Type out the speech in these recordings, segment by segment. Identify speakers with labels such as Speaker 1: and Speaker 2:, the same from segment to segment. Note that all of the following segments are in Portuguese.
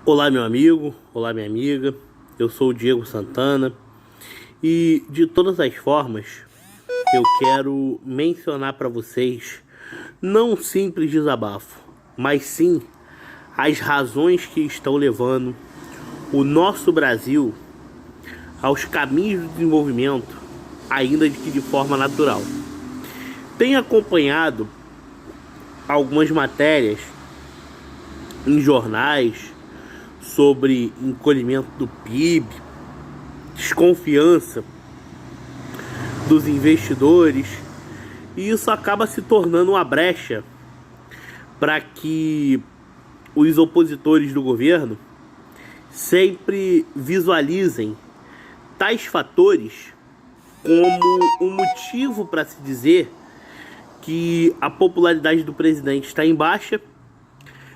Speaker 1: Olá, meu amigo, olá, minha amiga. Eu sou o Diego Santana e, de todas as formas, eu quero mencionar para vocês não um simples desabafo, mas sim as razões que estão levando o nosso Brasil aos caminhos do desenvolvimento, ainda que de forma natural. Tenho acompanhado algumas matérias em jornais sobre encolhimento do PIB, desconfiança dos investidores, e isso acaba se tornando uma brecha para que os opositores do governo sempre visualizem tais fatores como um motivo para se dizer que a popularidade do presidente está em baixa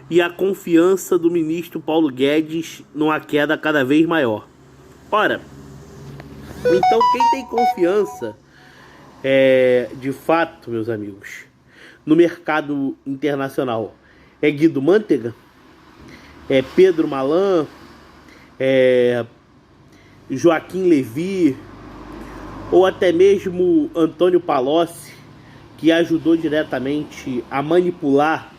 Speaker 1: e a confiança do ministro Paulo Guedes numa queda cada vez maior. Ora, então quem tem confiança, de fato, meus amigos, no mercado internacional é Guido Mantega, é Pedro Malan, é Joaquim Levy, ou até mesmo Antônio Palocci, que ajudou diretamente a manipular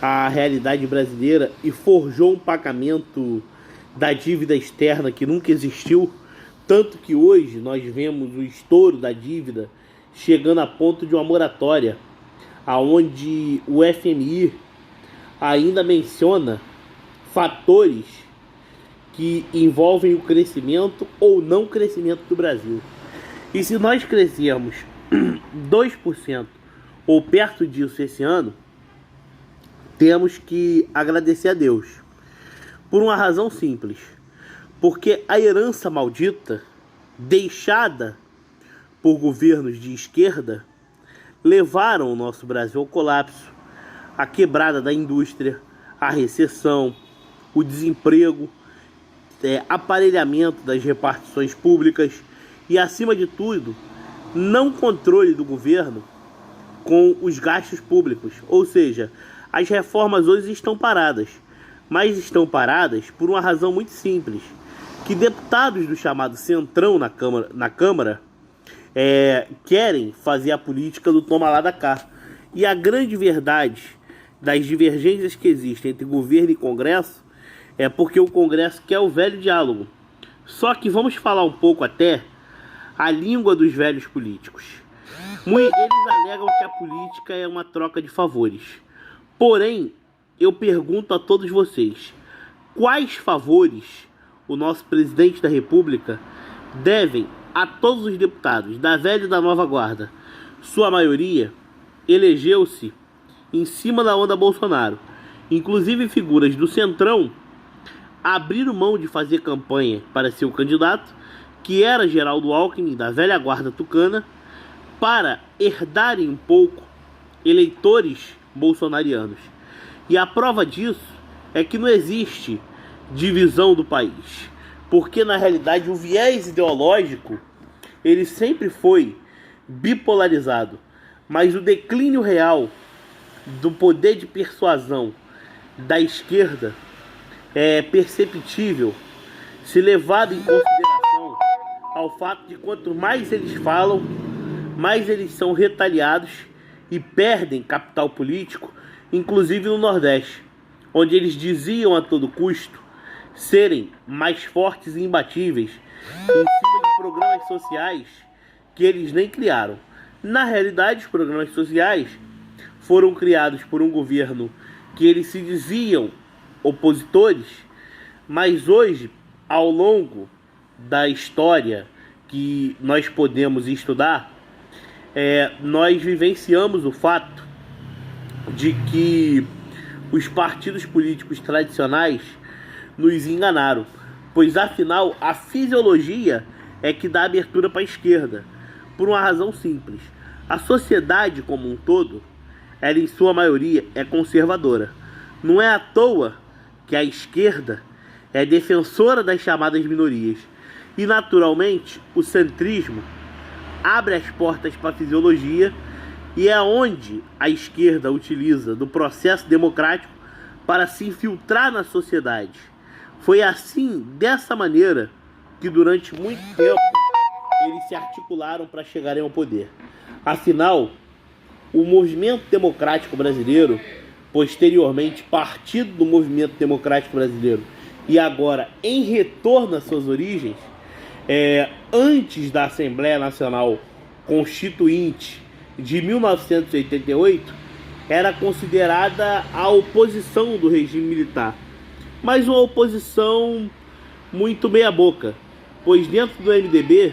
Speaker 1: a realidade brasileira e forjou um pagamento da dívida externa que nunca existiu, tanto que hoje nós vemos o estouro da dívida chegando a ponto de uma moratória, aonde o FMI ainda menciona fatores que envolvem o crescimento ou não crescimento do Brasil. E se nós crescermos 2% ou perto disso esse ano, temos que agradecer a Deus, por uma razão simples, porque a herança maldita deixada por governos de esquerda levaram o nosso Brasil ao colapso, à quebrada da indústria, à recessão, o desemprego, aparelhamento das repartições públicas e, acima de tudo, não controle do governo com os gastos públicos. Ou seja, as reformas hoje estão paradas, mas estão paradas por uma razão muito simples, que deputados do chamado Centrão na Câmara querem fazer a política do toma lá da cá. E a grande verdade das divergências que existem entre governo e Congresso é porque o Congresso quer o velho diálogo. Só que vamos falar um pouco até a língua dos velhos políticos. Eles alegam que a política é uma troca de favores. Porém, eu pergunto a todos vocês, quais favores o nosso presidente da República devem a todos os deputados da velha e da nova guarda? Sua maioria elegeu-se em cima da onda Bolsonaro. Inclusive figuras do Centrão abriram mão de fazer campanha para seu candidato, que era Geraldo Alckmin, da velha guarda tucana, para herdarem um pouco eleitores bolsonarianos. E a prova disso é que não existe divisão do país, porque na realidade o viés ideológico ele sempre foi bipolarizado, mas o declínio real do poder de persuasão da esquerda é perceptível se levado em consideração ao fato de quanto mais eles falam, mais eles são retaliados e perdem capital político, inclusive no Nordeste, onde eles diziam a todo custo serem mais fortes e imbatíveis em cima de programas sociais que eles nem criaram. Na realidade, os programas sociais foram criados por um governo que eles se diziam opositores, mas hoje, ao longo da história que nós podemos estudar, nós vivenciamos o fato de que os partidos políticos tradicionais nos enganaram, pois afinal a fisiologia é que dá abertura para a esquerda, por uma razão simples: a sociedade como um todo, ela em sua maioria é conservadora. Não é à toa que a esquerda é defensora das chamadas minorias, e naturalmente o centrismo abre as portas para a fisiologia, e é onde a esquerda utiliza do processo democrático para se infiltrar na sociedade. Foi assim, dessa maneira, que durante muito tempo eles se articularam para chegarem ao poder. Afinal, o movimento democrático brasileiro, posteriormente Partido do Movimento Democrático Brasileiro, e agora em retorno às suas origens, antes da Assembleia Nacional Constituinte de 1988, era considerada a oposição do regime militar, mas uma oposição muito meia-boca, pois dentro do MDB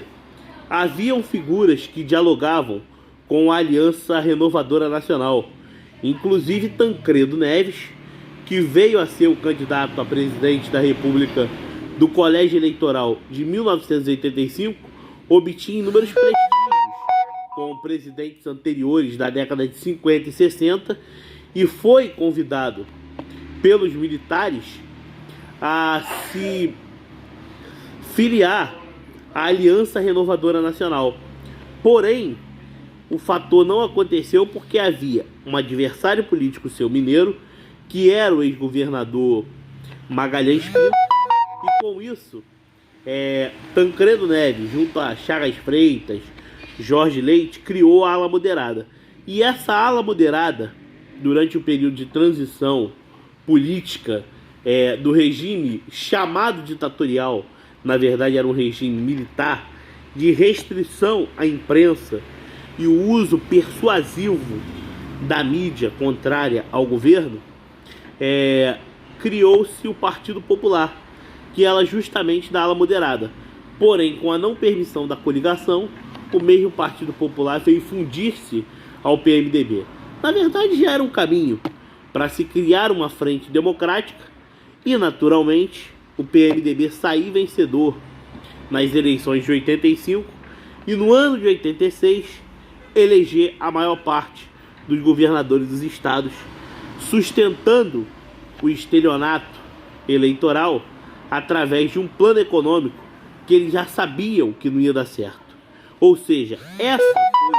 Speaker 1: haviam figuras que dialogavam com a Aliança Renovadora Nacional, inclusive Tancredo Neves, que veio a ser o candidato a presidente da República do Colégio Eleitoral de 1985, obtinha inúmeros prestígios com presidentes anteriores da década de 50 e 60 e foi convidado pelos militares a se filiar à Aliança Renovadora Nacional. Porém, o fator não aconteceu porque havia um adversário político seu mineiro, que era o ex-governador Magalhães Pinto, e com isso, Tancredo Neves, junto a Chagas Freitas, Jorge Leite, criou a ala moderada. E essa ala moderada, durante o período de transição política do regime chamado ditatorial, na verdade era um regime militar, de restrição à imprensa e o uso persuasivo da mídia contrária ao governo, criou-se o Partido Popular, que era justamente da ala moderada. Porém, com a não permissão da coligação, o mesmo Partido Popular veio fundir-se ao PMDB. Na verdade, já era um caminho para se criar uma frente democrática e, naturalmente, o PMDB sair vencedor nas eleições de 85 e, no ano de 86, eleger a maior parte dos governadores dos estados, sustentando o estelionato eleitoral através de um plano econômico que eles já sabiam que não ia dar certo. Ou seja, essa foi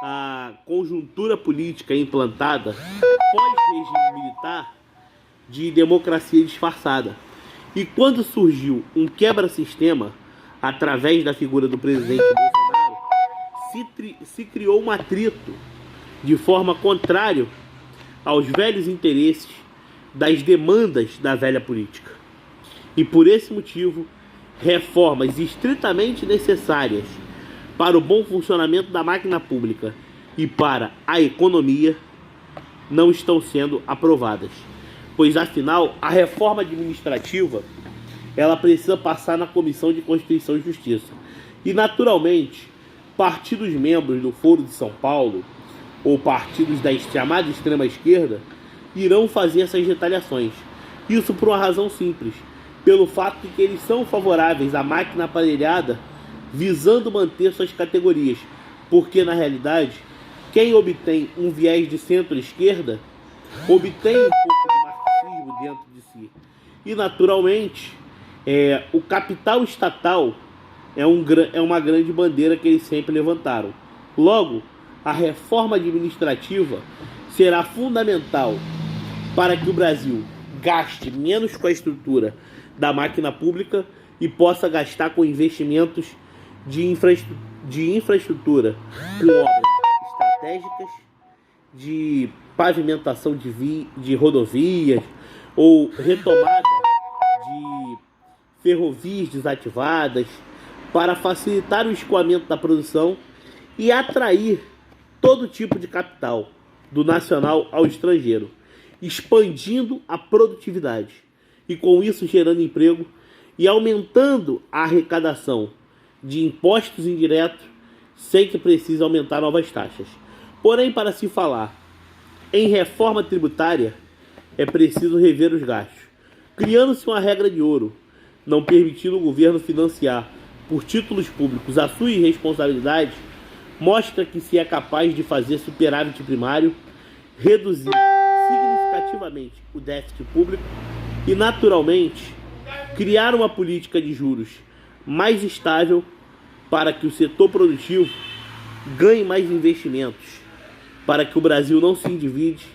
Speaker 1: a conjuntura política implantada pós-regime militar de democracia disfarçada. E quando surgiu um quebra-sistema através da figura do presidente Bolsonaro, se criou um atrito de forma contrária aos velhos interesses das demandas da velha política. E por esse motivo, reformas estritamente necessárias para o bom funcionamento da máquina pública e para a economia não estão sendo aprovadas. Pois, afinal, a reforma administrativa ela precisa passar na Comissão de Constituição e Justiça. E, naturalmente, partidos membros do Foro de São Paulo ou partidos da chamada extrema-esquerda irão fazer essas retaliações. Isso por uma razão simples, pelo fato de que eles são favoráveis à máquina aparelhada visando manter suas categorias, porque na realidade quem obtém um viés de centro-esquerda obtém um pouco de marxismo dentro de si. E naturalmente o capital estatal é uma grande bandeira que eles sempre levantaram. Logo, a reforma administrativa será fundamental para que o Brasil gaste menos com a estrutura da máquina pública e possa gastar com investimentos de infraestrutura, com obras estratégicas, de pavimentação de rodovias ou retomada de ferrovias desativadas, para facilitar o escoamento da produção e atrair todo tipo de capital, do nacional ao estrangeiro, expandindo a produtividade e com isso gerando emprego e aumentando a arrecadação de impostos indiretos sem que precise aumentar novas taxas. Porém, para se falar em reforma tributária, é preciso rever os gastos, criando-se uma regra de ouro, não permitindo o governo financiar por títulos públicos a sua irresponsabilidade, mostra que se é capaz de fazer superávit primário, reduzir significativamente o déficit público e, naturalmente, criar uma política de juros mais estável para que o setor produtivo ganhe mais investimentos, para que o Brasil não se endivide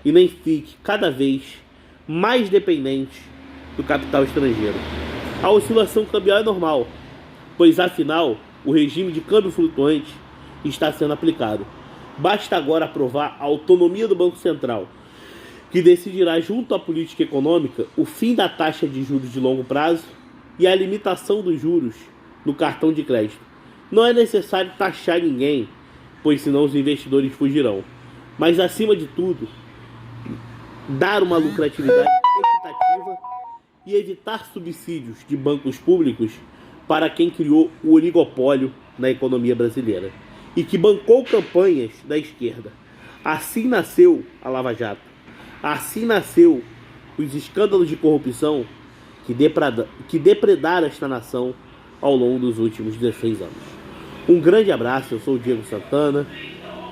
Speaker 1: e nem fique cada vez mais dependentes do capital estrangeiro. A oscilação cambial é normal, pois afinal o regime de câmbio flutuante está sendo aplicado. Basta agora aprovar a autonomia do Banco Central, que decidirá junto à política econômica o fim da taxa de juros de longo prazo e a limitação dos juros no cartão de crédito. Não é necessário taxar ninguém, pois senão os investidores fugirão. Mas acima de tudo, dar uma lucratividade equitativa e evitar subsídios de bancos públicos para quem criou o oligopólio na economia brasileira e que bancou campanhas da esquerda. Assim nasceu a Lava Jato. Assim nasceu os escândalos de corrupção que depredaram esta nação ao longo dos últimos 16 anos. Um grande abraço, eu sou o Diego Santana,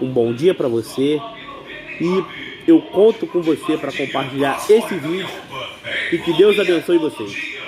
Speaker 1: um bom dia para você e eu conto com você para compartilhar esse vídeo e que Deus abençoe vocês.